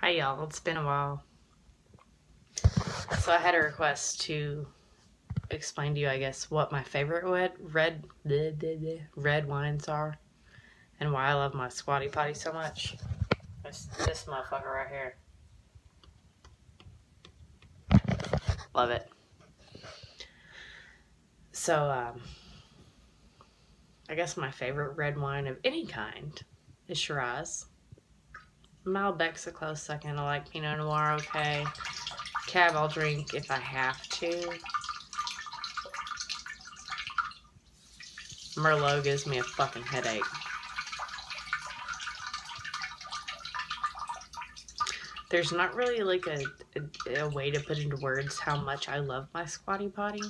Hi y'all, it's been a while. So I had a request to explain to you, I guess, what my favorite red wines are and why I love my Squatty Potty so much. This motherfucker right here. Love it. So, I guess my favorite red wine of any kind is Shiraz. Malbec's a close second. I like Pinot Noir, okay. Cab I'll drink if I have to. Merlot gives me a fucking headache. There's not really like a way to put into words how much I love my Squatty Potty.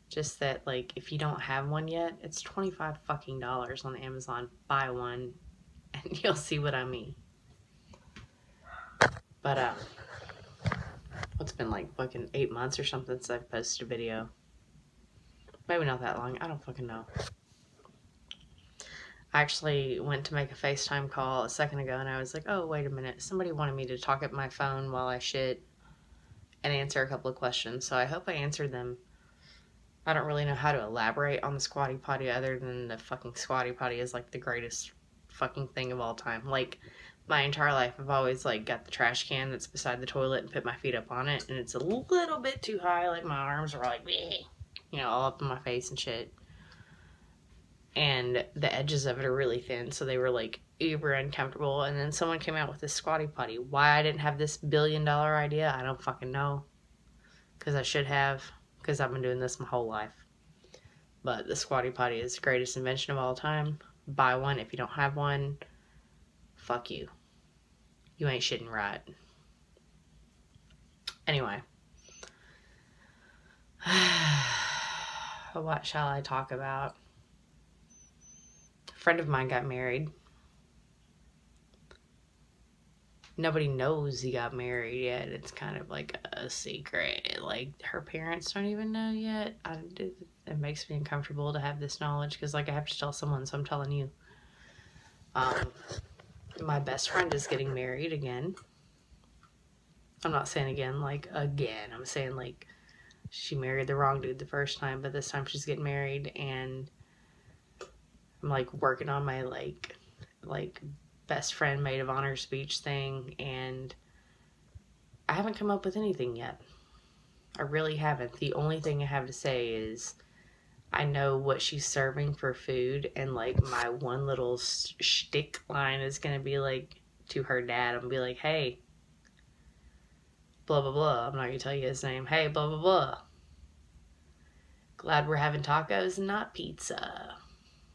Just that, like, if you don't have one yet, it's $25 fucking on Amazon. Buy one and you'll see what I mean. But it's been like fucking 8 months or something since I've posted a video. Maybe not that long. I don't fucking know. I actually went to make a FaceTime call a second ago and I was like, oh, wait a minute. Somebody wanted me to talk at my phone while I shit and answer a couple of questions. So I hope I answered them. I don't really know how to elaborate on the Squatty Potty other than the fucking Squatty Potty is like the greatest fucking thing of all time. Like, my entire life I've always like got the trash can that's beside the toilet and put my feet up on it, and it's a little bit too high, like my arms are like, bleh, you know, all up in my face and shit. And the edges of it are really thin, so they were like uber uncomfortable. And then someone came out with this Squatty Potty. Why I didn't have this $1 billion idea, I don't fucking know. Because I should have, because I've been doing this my whole life. But the Squatty Potty is the greatest invention of all time. Buy one if you don't have one. Fuck you. You ain't shitting right. Anyway. What shall I talk about? A friend of mine got married. Nobody knows he got married yet. It's kind of like a secret. Like, her parents don't even know yet. It makes me uncomfortable to have this knowledge because, like, I have to tell someone, so I'm telling you. My best friend is getting married again. I'm not saying again, like, again. I'm saying, like, she married the wrong dude the first time, but this time she's getting married, and I'm, like, working on my, like, best friend maid of honor speech thing, and I haven't come up with anything yet. I really haven't. The only thing I have to say is I know what she's serving for food, and, like, my one little shtick line is going to be, like, to her dad. I'm going to be like, hey, blah, blah, blah. I'm not going to tell you his name. Hey, blah, blah, blah. Glad we're having tacos and not pizza.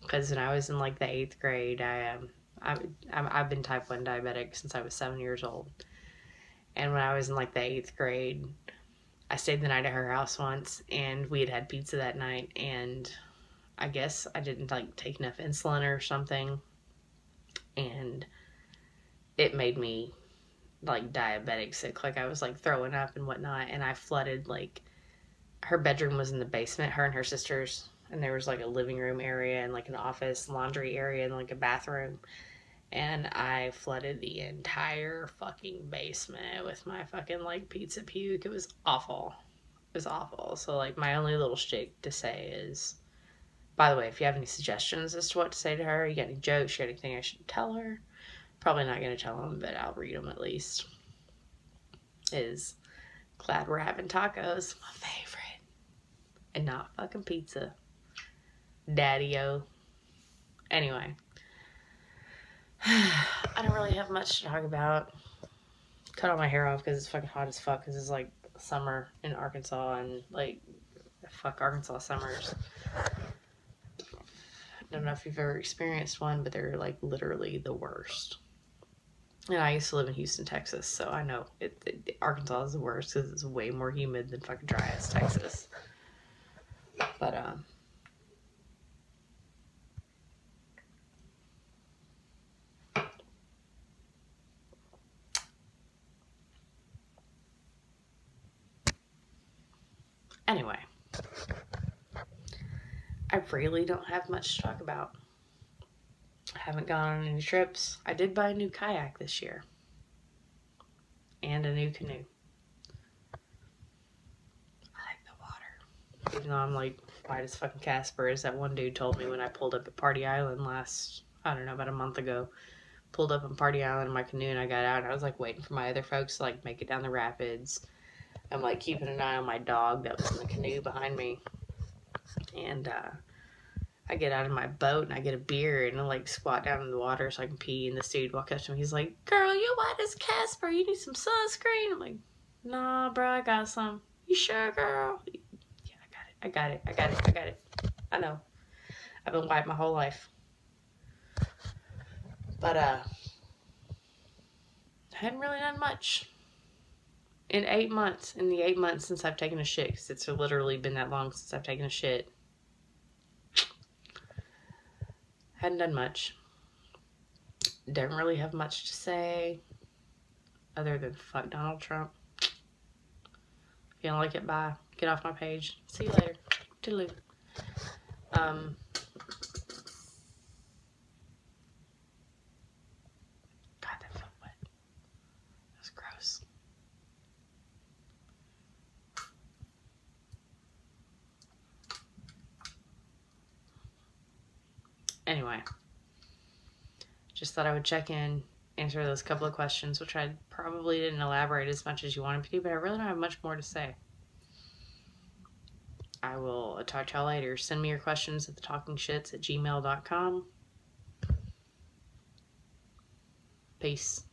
Because when I was in, like, the 8th grade, I've been type 1 diabetic since I was 7 years old. And when I was in, like, the 8th grade, I stayed the night at her house once, and we had pizza that night, and I guess I didn't, like, take enough insulin or something, and it made me, like, diabetic sick. Like, I was, like, throwing up and whatnot, and I flooded, like, her bedroom was in the basement, her and her sister's, and there was, like, a living room area and, like, an office, laundry area, and, like, a bathroom. And I flooded the entire fucking basement with my fucking, like, pizza puke. It was awful. It was awful. So, like, my only little shtick to say is, by the way, if you have any suggestions as to what to say to her, you got any jokes, you got anything I should tell her, probably not going to tell them, but I'll read them at least, is, glad we're having tacos, my favorite, and not fucking pizza. Daddy-o. Anyway. I don't really have much to talk about. Cut all my hair off because it's fucking hot as fuck because it's like summer in Arkansas, and like, fuck Arkansas summers. I don't know if you've ever experienced one, but they're like literally the worst. And I used to live in Houston, Texas, so I know Arkansas is the worst because it's way more humid than fucking dry ass Texas. But anyway, I really don't have much to talk about. I haven't gone on any trips. I did buy a new kayak this year. and a new canoe. I like the water. Even though I'm like white as fucking Casper, as that one dude told me when I pulled up at Party Island about a month ago. Pulled up on Party Island in my canoe and I got out and I was like waiting for my other folks to like make it down the rapids. I'm like keeping an eye on my dog that was in the canoe behind me. And I get out of my boat and I get a beer and I like squat down in the water so I can pee. And this dude walks up to me. He's like, "Girl, you white as Casper. You need some sunscreen." I'm like, "Nah, bro, I got some." "You sure, girl?" "Yeah, I got it. I know. I've been white my whole life. But I hadn't really done much. In the 8 months since I've taken a shit, because it's literally been that long since I've taken a shit, hadn't done much. Don't really have much to say other than fuck Donald Trump. If you don't like it, bye. Get off my page. See you later. Toodaloo. God, that felt wet. That was gross. Anyway, just thought I would check in, answer those couple of questions, which I probably didn't elaborate as much as you wanted me to, but I really don't have much more to say. I will talk to y'all later. Send me your questions at thetalkingshits@gmail.com. Peace.